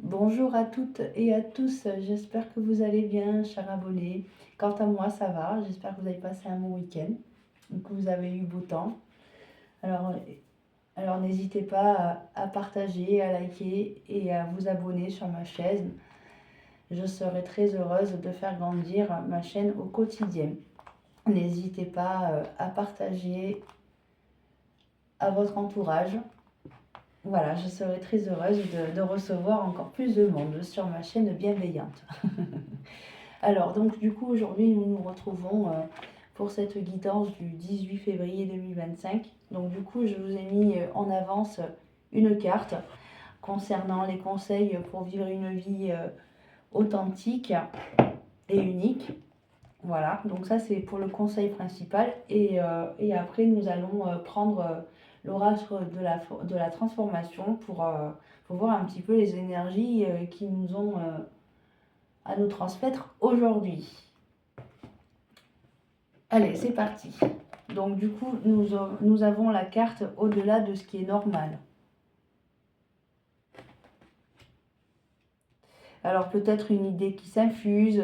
Bonjour à toutes et à tous, j'espère que vous allez bien, chers abonnés. Quant à moi, ça va, j'espère que vous avez passé un bon week-end, que vous avez eu beau temps. Alors, alors n'hésitez pas à partager, à liker et à vous abonner sur ma chaîne. Je serai très heureuse de faire grandir ma chaîne au quotidien. N'hésitez pas à partager à votre entourage. Voilà, je serai très heureuse de recevoir encore plus de monde sur ma chaîne bienveillante. Alors, donc du coup, aujourd'hui, nous nous retrouvons pour cette guidance du 18 février 2025. Donc du coup, je vous ai mis en avance une carte concernant les conseils pour vivre une vie authentique et unique. Voilà, donc ça c'est pour le conseil principal. Et après, nous allons prendre l'orage de la transformation pour voir un petit peu les énergies qui nous ont à nous transmettre aujourd'hui. Allez, c'est parti. Donc du coup, nous avons la carte au-delà de ce qui est normal. Alors peut-être une idée qui s'infuse,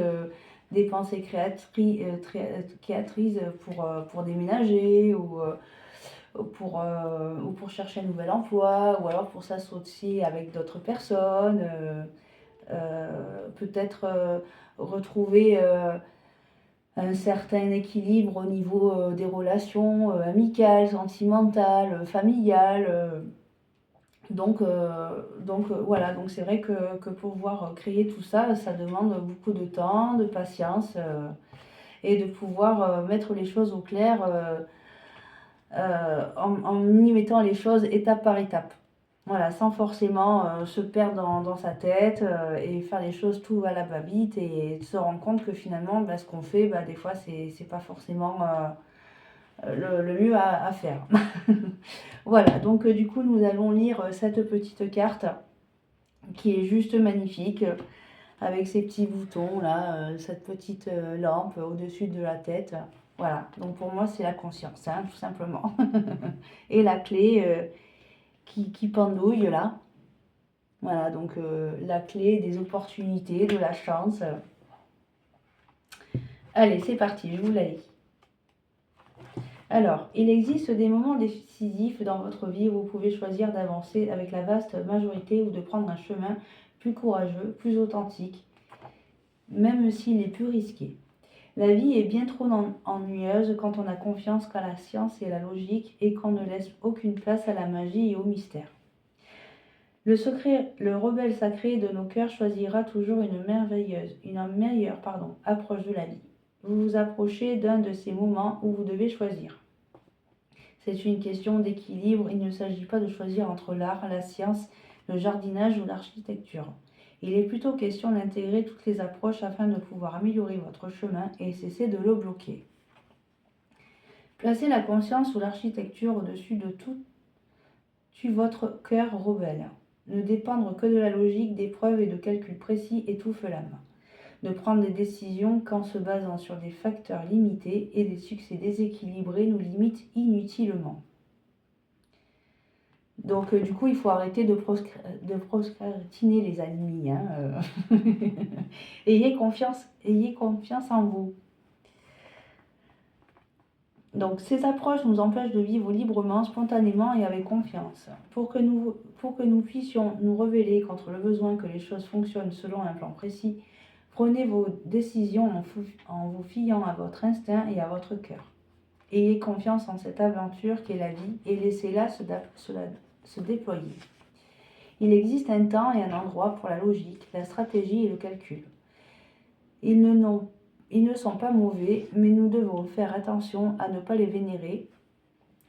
des pensées créatrices pour déménager ou pour chercher un nouvel emploi ou alors pour s'associer avec d'autres personnes. Peut-être retrouver un certain équilibre au niveau des relations amicales, sentimentales, familiales. Voilà, donc c'est vrai que pouvoir créer tout ça, ça demande beaucoup de temps, de patience et de pouvoir mettre les choses au clair en y mettant les choses étape par étape. Voilà, sans forcément se perdre dans sa tête et faire les choses tout à la va-vite et se rendre compte que finalement, ce qu'on fait, des fois, c'est pas forcément le mieux à faire. Voilà, donc du coup, nous allons lire cette petite carte qui est juste magnifique avec ces petits boutons là, cette petite lampe au-dessus de la tête. Voilà, donc pour moi, c'est la conscience, hein, tout simplement. Et la clé qui pendouille là. Voilà, donc la clé des opportunités, de la chance. Allez, c'est parti, je vous la lis. Alors, il existe des moments décisifs dans votre vie où vous pouvez choisir d'avancer avec la vaste majorité ou de prendre un chemin plus courageux, plus authentique, même s'il est plus risqué. La vie est bien trop ennuyeuse quand on a confiance qu'à la science et à la logique et qu'on ne laisse aucune place à la magie et au mystère. Le rebelle sacré de nos cœurs choisira toujours une meilleure approche de la vie. Vous vous approchez d'un de ces moments où vous devez choisir. C'est une question d'équilibre, il ne s'agit pas de choisir entre l'art, la science, le jardinage ou l'architecture. Il est plutôt question d'intégrer toutes les approches afin de pouvoir améliorer votre chemin et cesser de le bloquer. Placez la conscience ou l'architecture au-dessus de tout, tue votre cœur rebelle. Ne dépendre que de la logique, des preuves et de calculs précis étouffe l'âme. Ne prendre des décisions qu'en se basant sur des facteurs limités et des succès déséquilibrés nous limitent inutilement. Donc du coup, il faut arrêter de procrastiner les amis. Hein, ayez confiance en vous. Donc ces approches nous empêchent de vivre librement, spontanément et avec confiance. Pour que nous puissions nous rebeller contre le besoin que les choses fonctionnent selon un plan précis, prenez vos décisions en vous fiant à votre instinct et à votre cœur. Ayez confiance en cette aventure qu'est la vie et laissez-la se déployer. Il existe un temps et un endroit pour la logique, la stratégie et le calcul. Ils ne sont pas mauvais, mais nous devons faire attention à ne pas les vénérer.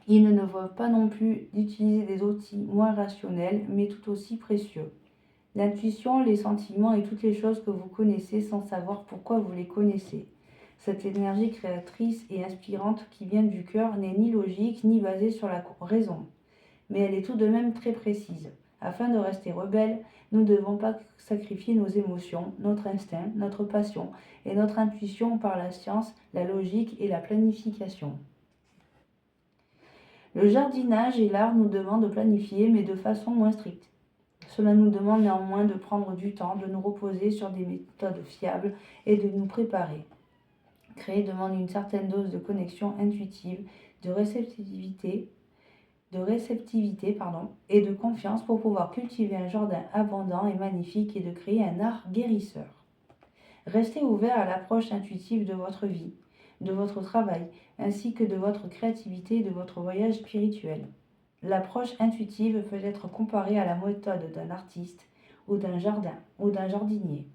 Ils ne doivent pas non plus d'utiliser des outils moins rationnels, mais tout aussi précieux. L'intuition, les sentiments et toutes les choses que vous connaissez sans savoir pourquoi vous les connaissez. Cette énergie créatrice et inspirante qui vient du cœur n'est ni logique ni basée sur la raison, mais elle est tout de même très précise. Afin de rester rebelle, nous ne devons pas sacrifier nos émotions, notre instinct, notre passion et notre intuition par la science, la logique et la planification. Le jardinage et l'art nous demandent de planifier, mais de façon moins stricte. Cela nous demande néanmoins de prendre du temps, de nous reposer sur des méthodes fiables et de nous préparer. Créer demande une certaine dose de connexion intuitive, de réceptivité, et de confiance pour pouvoir cultiver un jardin abondant et magnifique et de créer un art guérisseur. Restez ouvert à l'approche intuitive de votre vie, de votre travail, ainsi que de votre créativité et de votre voyage spirituel. L'approche intuitive peut être comparée à la méthode d'un artiste ou d'un jardinier.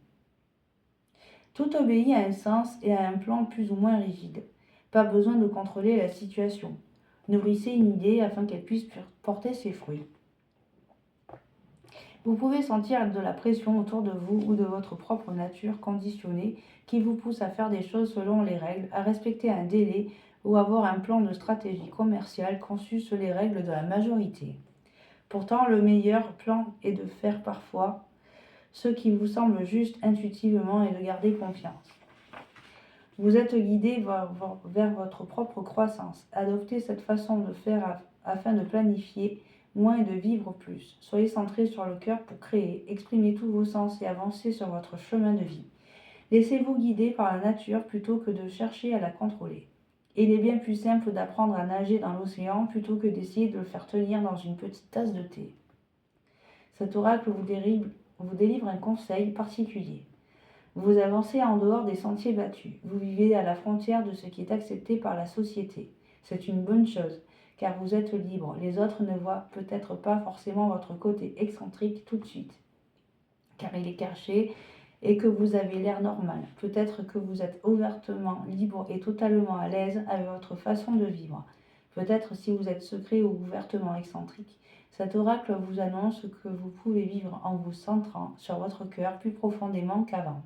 Tout obéit à un sens et à un plan plus ou moins rigide. Pas besoin de contrôler la situation. Nourrissez une idée afin qu'elle puisse porter ses fruits. Vous pouvez sentir de la pression autour de vous ou de votre propre nature conditionnée qui vous pousse à faire des choses selon les règles, à respecter un délai ou avoir un plan de stratégie commerciale conçu sur les règles de la majorité. Pourtant, le meilleur plan est de faire parfois ce qui vous semble juste intuitivement et de garder confiance. Vous êtes guidé vers votre propre croissance. Adoptez cette façon de faire afin de planifier moins et de vivre plus. Soyez centré sur le cœur pour créer, exprimer tous vos sens et avancer sur votre chemin de vie. Laissez-vous guider par la nature plutôt que de chercher à la contrôler. Il est bien plus simple d'apprendre à nager dans l'océan plutôt que d'essayer de le faire tenir dans une petite tasse de thé. Cet oracle vous délivre un conseil particulier. Vous avancez en dehors des sentiers battus. Vous vivez à la frontière de ce qui est accepté par la société. C'est une bonne chose, car vous êtes libre. Les autres ne voient peut-être pas forcément votre côté excentrique tout de suite, car il est caché et que vous avez l'air normal. Peut-être que vous êtes ouvertement libre et totalement à l'aise avec votre façon de vivre. Peut-être si vous êtes secret ou ouvertement excentrique. Cet oracle vous annonce que vous pouvez vivre en vous centrant sur votre cœur plus profondément qu'avant.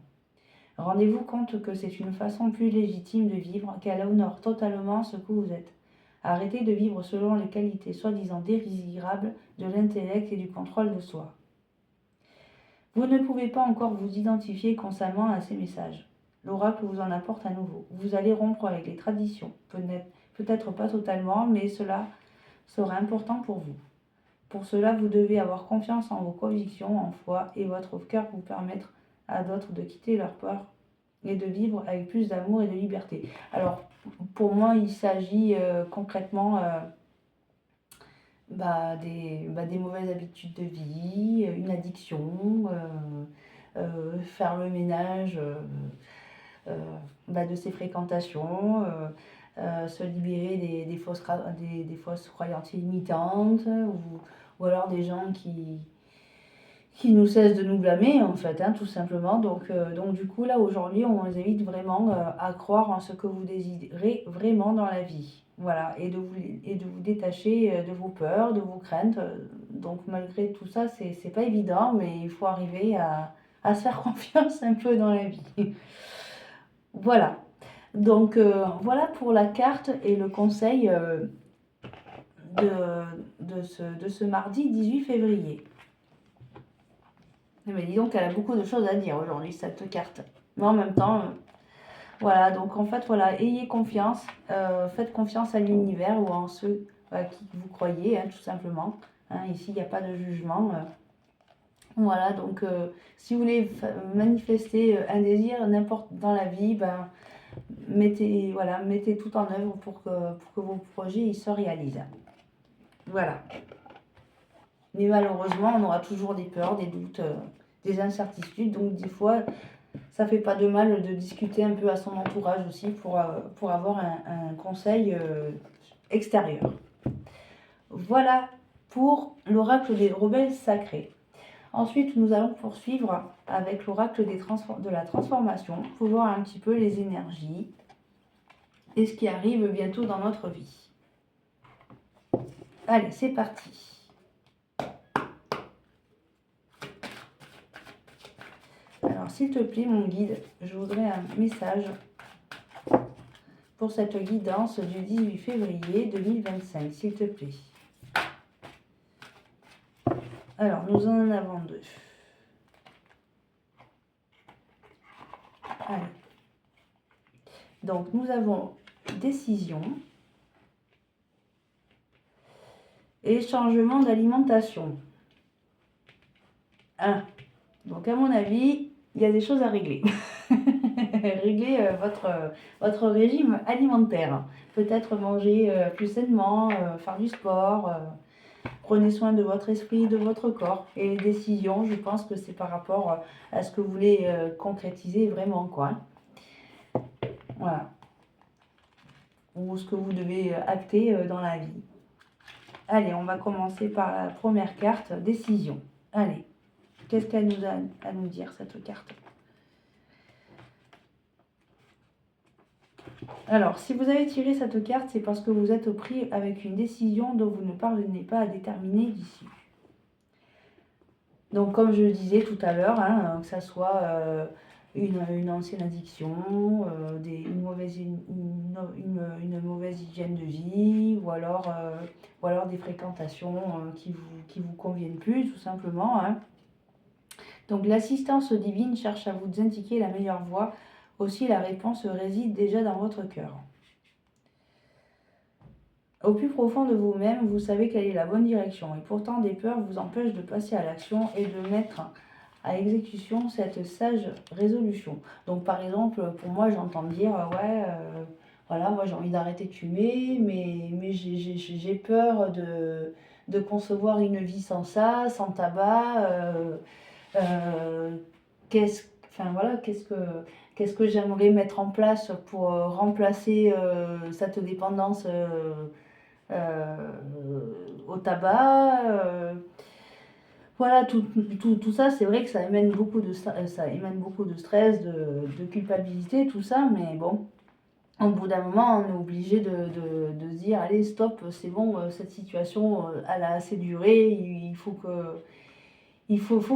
Rendez-vous compte que c'est une façon plus légitime de vivre, qu'elle honore totalement ce que vous êtes. Arrêtez de vivre selon les qualités soi-disant désirables de l'intellect et du contrôle de soi. Vous ne pouvez pas encore vous identifier constamment à ces messages. L'oracle vous en apporte à nouveau. Vous allez rompre avec les traditions. Peut-être pas totalement, mais cela sera important pour vous. Pour cela, vous devez avoir confiance en vos convictions, en foi, et votre cœur vous permettre à d'autres de quitter leur peur et de vivre avec plus d'amour et de liberté. Alors, pour moi, il s'agit concrètement des mauvaises habitudes de vie, une addiction, faire le ménage de ses fréquentations, se libérer des fausses croyances limitantes, ou alors des gens qui nous cessent de nous blâmer, en fait, tout simplement. Donc du coup, là, aujourd'hui, on vous invite vraiment à croire en ce que vous désirez vraiment dans la vie. Voilà, et de vous détacher de vos peurs, de vos craintes. Donc, malgré tout ça, c'est pas évident, mais il faut arriver à se faire confiance un peu dans la vie. Voilà. Donc, voilà pour la carte et le conseil de ce mardi 18 février. Mais dis donc, elle a beaucoup de choses à dire aujourd'hui, cette carte. Mais en même temps, voilà, donc en fait, voilà, ayez confiance, faites confiance à l'univers ou en ceux à qui vous croyez, tout simplement. Ici, il n'y a pas de jugement. Voilà, donc si vous voulez manifester un désir n'importe dans la vie, mettez tout en œuvre pour que vos projets ils se réalisent. Voilà. Mais malheureusement, on aura toujours des peurs, des doutes, des incertitudes. Donc des fois, ça fait pas de mal de discuter un peu à son entourage aussi pour avoir un conseil extérieur. Voilà pour l'oracle des rebelles sacrés. Ensuite, nous allons poursuivre avec l'oracle de la transformation pour voir un petit peu les énergies et ce qui arrive bientôt dans notre vie. Allez, c'est parti. Alors, s'il te plaît, mon guide, je voudrais un message pour cette guidance du 18 février 2025, s'il te plaît. Alors, nous en avons deux. Allez. Donc, nous avons décision et changement d'alimentation. 1. Donc à mon avis, il y a des choses à régler. Régler votre régime alimentaire. Peut-être manger plus sainement, faire du sport. Prenez soin de votre esprit, de votre corps. Et les décisions, je pense que c'est par rapport à ce que vous voulez concrétiser vraiment, quoi. Voilà. Ou ce que vous devez acter dans la vie. Allez, on va commencer par la première carte, décision. Allez, qu'est-ce qu'elle nous a à nous dire, cette carte? Alors, si vous avez tiré cette carte, c'est parce que vous êtes pris avec une décision dont vous ne parvenez pas à déterminer l'issue. Donc, comme je le disais tout à l'heure, hein, que ça soit une ancienne addiction, une mauvaise hygiène de vie, ou alors des fréquentations qui vous conviennent plus, tout simplement. Hein. Donc, l'assistance divine cherche à vous indiquer la meilleure voie. Aussi, la réponse réside déjà dans votre cœur. Au plus profond de vous-même, vous savez quelle est la bonne direction. Et pourtant, des peurs vous empêchent de passer à l'action et de mettre à exécution cette sage résolution. Donc, par exemple, pour moi, j'entends dire, ouais, voilà, moi j'ai envie d'arrêter de fumer, mais j'ai peur de concevoir une vie sans ça, sans tabac. Qu'est-ce que j'aimerais mettre en place pour remplacer cette dépendance au tabac. Voilà, tout ça, c'est vrai que ça émène beaucoup de stress, de culpabilité, tout ça, mais bon, au bout d'un moment, on est obligé de se dire, allez, stop, c'est bon, cette situation, elle a assez duré, il faut que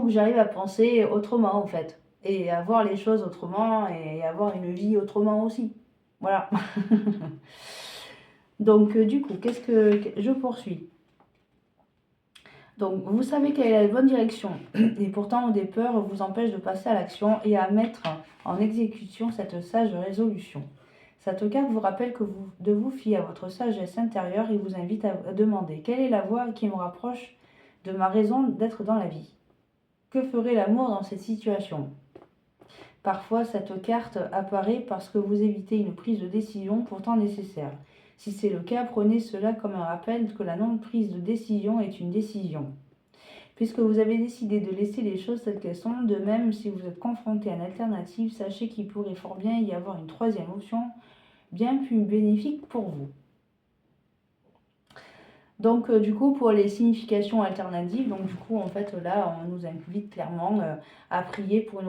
j'arrive à penser autrement, en fait, et à voir les choses autrement, et avoir une vie autrement aussi. Voilà. Donc, du coup, qu'est-ce que je poursuis? Donc, vous savez quelle est la bonne direction, et pourtant, des peurs vous empêchent de passer à l'action et à mettre en exécution cette sage résolution. Cette carte vous rappelle de vous fier à votre sagesse intérieure et vous invite à demander quelle est la voie qui me rapproche de ma raison d'être dans la vie. Que ferait l'amour dans cette situation? Parfois, cette carte apparaît parce que vous évitez une prise de décision pourtant nécessaire. Si c'est le cas, prenez cela comme un rappel que la non-prise de décision est une décision. Puisque vous avez décidé de laisser les choses telles qu'elles sont, de même si vous êtes confronté à une alternative, sachez qu'il pourrait fort bien y avoir une troisième option bien plus bénéfique pour vous. Donc du coup, pour les significations alternatives, donc du coup, en fait, là, on nous invite clairement à prier pour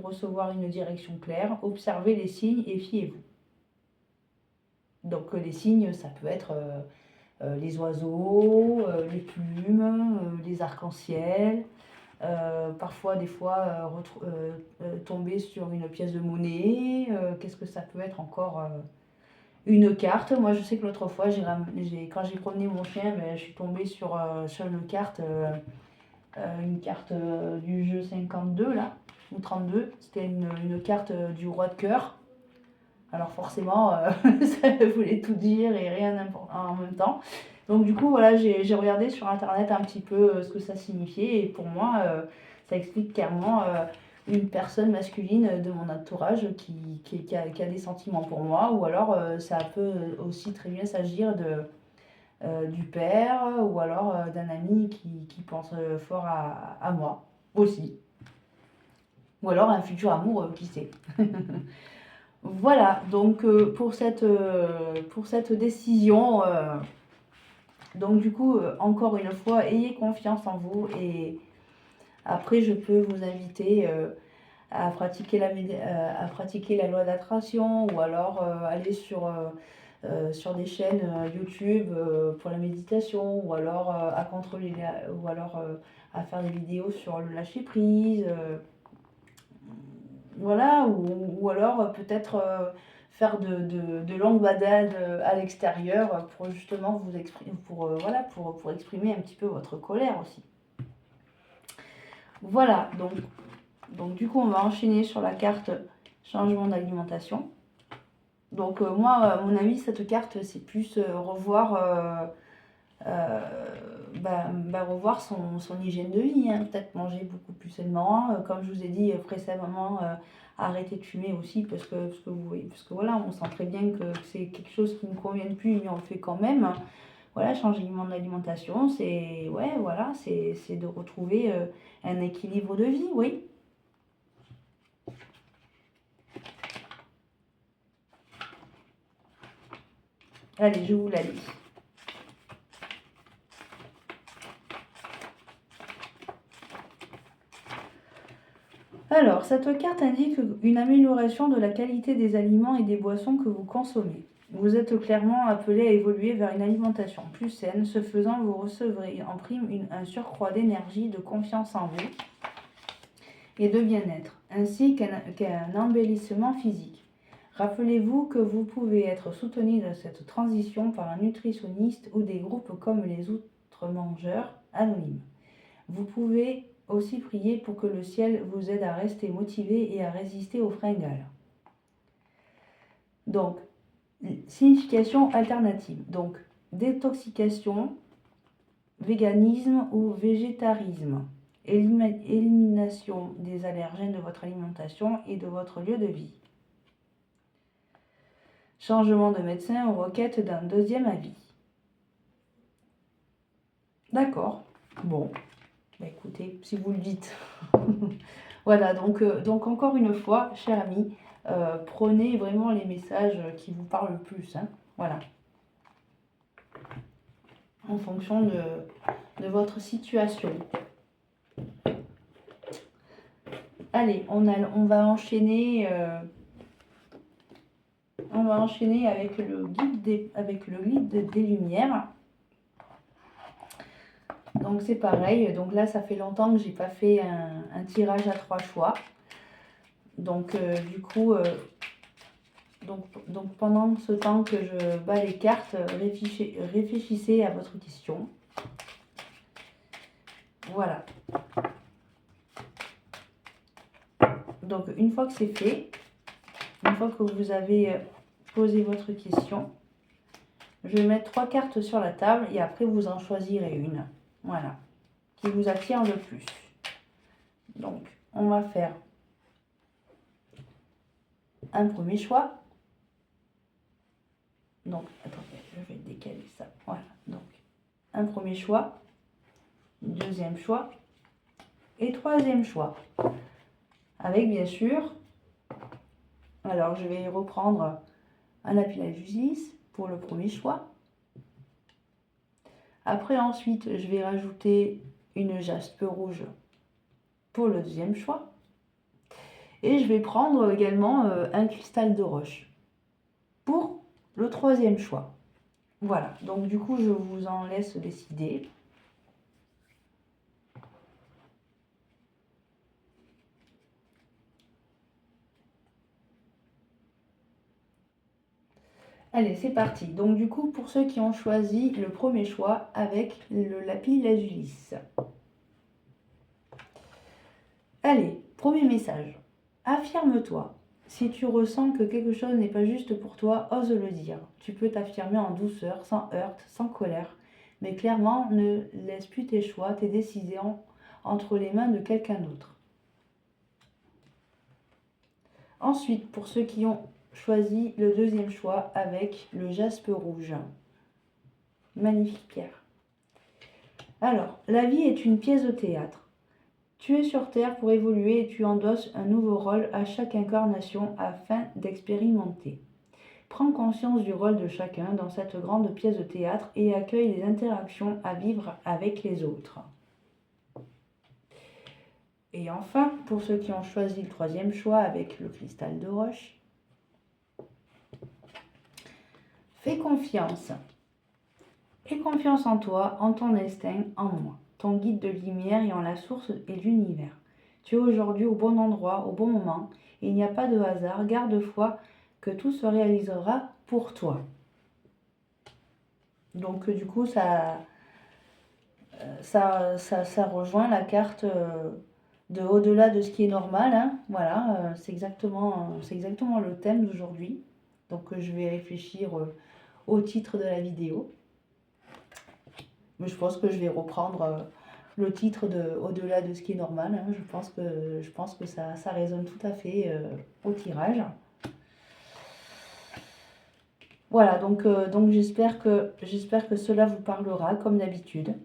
recevoir une direction claire, observez les signes et fiez-vous. Donc les signes, ça peut être les oiseaux, les plumes, les arcs-en-ciel, parfois, des fois, tomber sur une pièce de monnaie. Qu'est-ce que ça peut être encore? Une carte. Moi, je sais que l'autre fois, quand j'ai promené mon chien, je suis tombée sur une carte du jeu 52, là, ou 32. C'était une carte du roi de cœur. Alors forcément, ça voulait tout dire et rien en même temps. Donc du coup, voilà, j'ai regardé sur Internet un petit peu ce que ça signifiait. Et pour moi, ça explique clairement une personne masculine de mon entourage qui a des sentiments pour moi. Ou alors, ça peut aussi très bien s'agir du père ou alors d'un ami qui pense fort à moi aussi. Ou alors un futur amour, qui sait. Voilà, donc pour cette décision, donc du coup, encore une fois, ayez confiance en vous et après je peux vous inviter à pratiquer la loi d'attraction ou alors aller sur des chaînes YouTube pour la méditation ou alors à contrôler ou alors à faire des vidéos sur le lâcher prise. Voilà, ou alors peut-être faire de longues balades à l'extérieur pour justement vous exprimer, pour exprimer un petit peu votre colère aussi. Voilà, donc du coup on va enchaîner sur la carte changement d'alimentation. Donc moi, à mon avis, cette carte, c'est plus revoir revoir son hygiène de vie, hein. Peut-être manger beaucoup plus sainement, comme je vous ai dit précédemment, arrêter de fumer aussi parce que voilà, on sent très bien que c'est quelque chose qui ne convient plus, mais on le fait quand même. Voilà, changement d'alimentation, c'est ouais, voilà, c'est de retrouver un équilibre de vie, oui. Allez, je vous la lis. Alors, cette carte indique une amélioration de la qualité des aliments et des boissons que vous consommez. Vous êtes clairement appelé à évoluer vers une alimentation plus saine. Ce faisant, vous recevrez en prime un surcroît d'énergie, de confiance en vous et de bien-être, ainsi qu'un embellissement physique. Rappelez-vous que vous pouvez être soutenu dans cette transition par un nutritionniste ou des groupes comme les Outre-Mangeurs Anonymes. Vous pouvez aussi prier pour que le ciel vous aide à rester motivé et à résister aux fringales. Donc, signification alternative. Donc, détoxication, véganisme ou végétarisme. Élimination des allergènes de votre alimentation et de votre lieu de vie. Changement de médecin ou requête d'un deuxième avis. D'accord. Bon. Bah écoutez, si vous le dites. Voilà, donc encore une fois, cher ami, prenez vraiment les messages qui vous parlent le plus. Hein, voilà. En fonction de votre situation. Allez, on va enchaîner. On va enchaîner avec le guide des lumières. Donc c'est pareil, donc là ça fait longtemps que j'ai pas fait un tirage à 3 choix. Donc du coup, donc pendant ce temps que je bats les cartes, réfléchissez à votre question. Voilà. Donc une fois que c'est fait, une fois que vous avez posé votre question, je vais mettre 3 cartes sur la table et après vous en choisirez une. Voilà. Qui vous attire le plus. Donc on va faire un premier choix. Donc, attendez, je vais décaler ça. Voilà, donc, un premier choix, deuxième choix et troisième choix. Avec, bien sûr, alors je vais reprendre un appui à la justice pour le premier choix. Après, ensuite, je vais rajouter une jaspe rouge pour le deuxième choix. Et je vais prendre également un cristal de roche pour le troisième choix. Voilà, donc du coup, je vous en laisse décider. Allez, c'est parti. Donc du coup, pour ceux qui ont choisi le premier choix avec le lapis lazuli. Allez, premier message. Affirme-toi. Si tu ressens que quelque chose n'est pas juste pour toi, ose le dire. Tu peux t'affirmer en douceur, sans heurte, sans colère. Mais clairement, ne laisse plus tes choix, tes décisions entre les mains de quelqu'un d'autre. Ensuite, pour ceux qui ont choisi le deuxième choix avec le jaspe rouge. Magnifique pierre. Alors, la vie est une pièce de théâtre. Tu es sur Terre pour évoluer et tu endosses un nouveau rôle à chaque incarnation afin d'expérimenter. Prends conscience du rôle de chacun dans cette grande pièce de théâtre et accueille les interactions à vivre avec les autres. Et enfin, pour ceux qui ont choisi le troisième choix avec le cristal de roche, fais confiance. Aie confiance en toi, en ton instinct, en moi, ton guide de lumière et en la source et l'univers. Tu es aujourd'hui au bon endroit, au bon moment. Il n'y a pas de hasard. Garde foi que tout se réalisera pour toi. Donc du coup, ça rejoint la carte de au-delà de ce qui est normal. Hein. Voilà, c'est exactement le thème d'aujourd'hui. Donc je vais réfléchir au titre de la vidéo. Mais je pense que je vais reprendre le titre de Au-delà de ce qui est normal, hein. Je pense que ça résonne tout à fait au tirage. Voilà, donc j'espère que cela vous parlera comme d'habitude.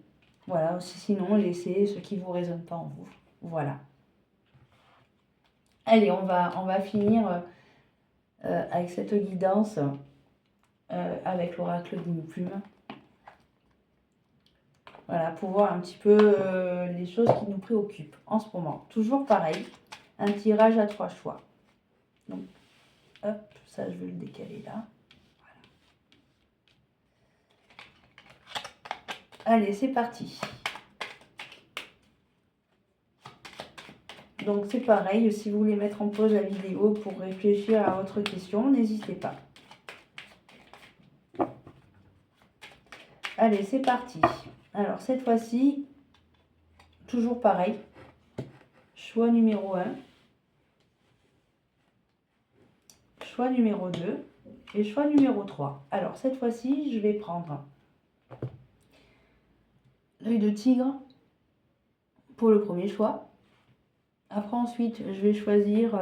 Voilà, sinon laissez ce qui ne vous résonne pas en vous. Voilà. Allez, on va finir avec cette guidance avec l'oracle d'une plume. Voilà, pour voir un petit peu les choses qui nous préoccupent en ce moment. Toujours pareil, un tirage à 3 choix. Donc, hop, ça je vais le décaler là. Voilà. Allez, c'est parti. Donc c'est pareil, si vous voulez mettre en pause la vidéo pour réfléchir à votre question, n'hésitez pas. Allez, c'est parti. Alors cette fois-ci, toujours pareil. Choix numéro 1, choix numéro 2 et choix numéro 3. Alors cette fois-ci, je vais prendre l'œil de tigre pour le premier choix. Après ensuite, je vais choisir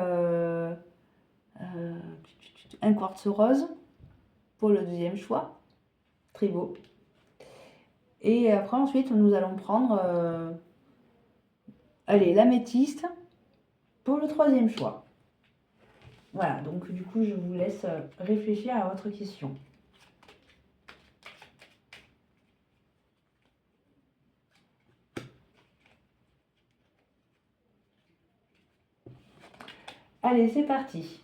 un quartz rose pour le deuxième choix. Très beau. Et après ensuite, nous allons prendre l'améthyste pour le troisième choix. Voilà, donc du coup, je vous laisse réfléchir à votre question. Allez, c'est parti.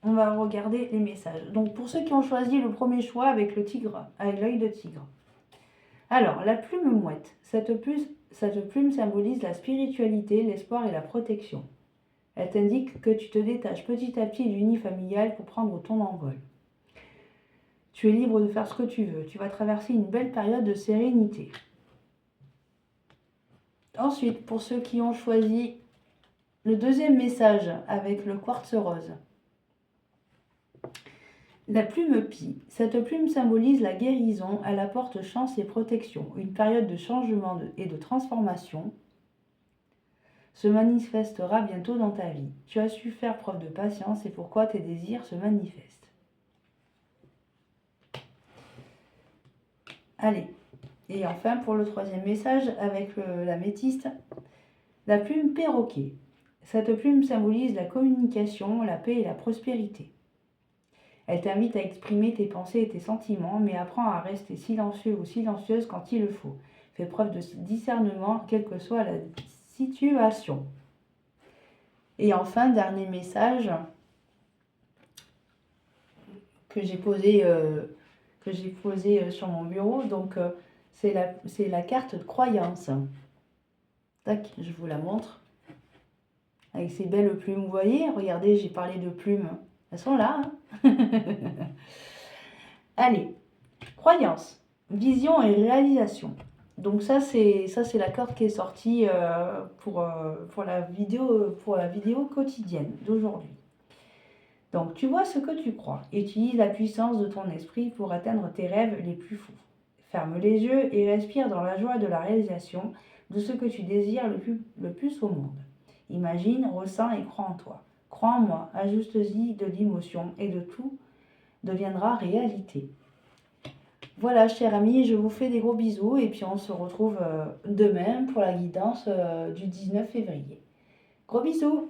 On va regarder les messages. Donc, pour ceux qui ont choisi le premier choix avec le tigre, avec l'œil de tigre. Alors, la plume mouette. Cette plume symbolise la spiritualité, l'espoir et la protection. Elle t'indique que tu te détaches petit à petit du nid familial pour prendre ton envol. Tu es libre de faire ce que tu veux. Tu vas traverser une belle période de sérénité. Ensuite, pour ceux qui ont choisi le deuxième message avec le quartz rose. La plume pie. Cette plume symbolise la guérison, elle apporte chance et protection. Une période de changement et de transformation se manifestera bientôt dans ta vie. Tu as su faire preuve de patience et pourquoi tes désirs se manifestent. Allez, et enfin pour le troisième message avec l'améthyste, la plume perroquet. Cette plume symbolise la communication, la paix et la prospérité. Elle t'invite à exprimer tes pensées et tes sentiments, mais apprends à rester silencieux ou silencieuse quand il le faut. Fais preuve de discernement, quelle que soit la situation. Et enfin, dernier message que j'ai posé sur mon bureau. Donc, c'est la carte de croyance. Tac, je vous la montre. Avec ces belles plumes, vous voyez, regardez, j'ai parlé de plumes. Elles sont là. Hein. Allez, croyance, vision et réalisation. Donc ça c'est la carte qui est sortie pour la vidéo quotidienne d'aujourd'hui. Donc tu vois ce que tu crois. Utilise la puissance de ton esprit pour atteindre tes rêves les plus fous. Ferme les yeux et respire dans la joie de la réalisation de ce que tu désires le plus au monde. Imagine, ressens et crois en toi. Crois en moi, ajuste-y de l'émotion et de tout deviendra réalité. Voilà, chers amis, je vous fais des gros bisous et puis on se retrouve demain pour la guidance du 19 février. Gros bisous!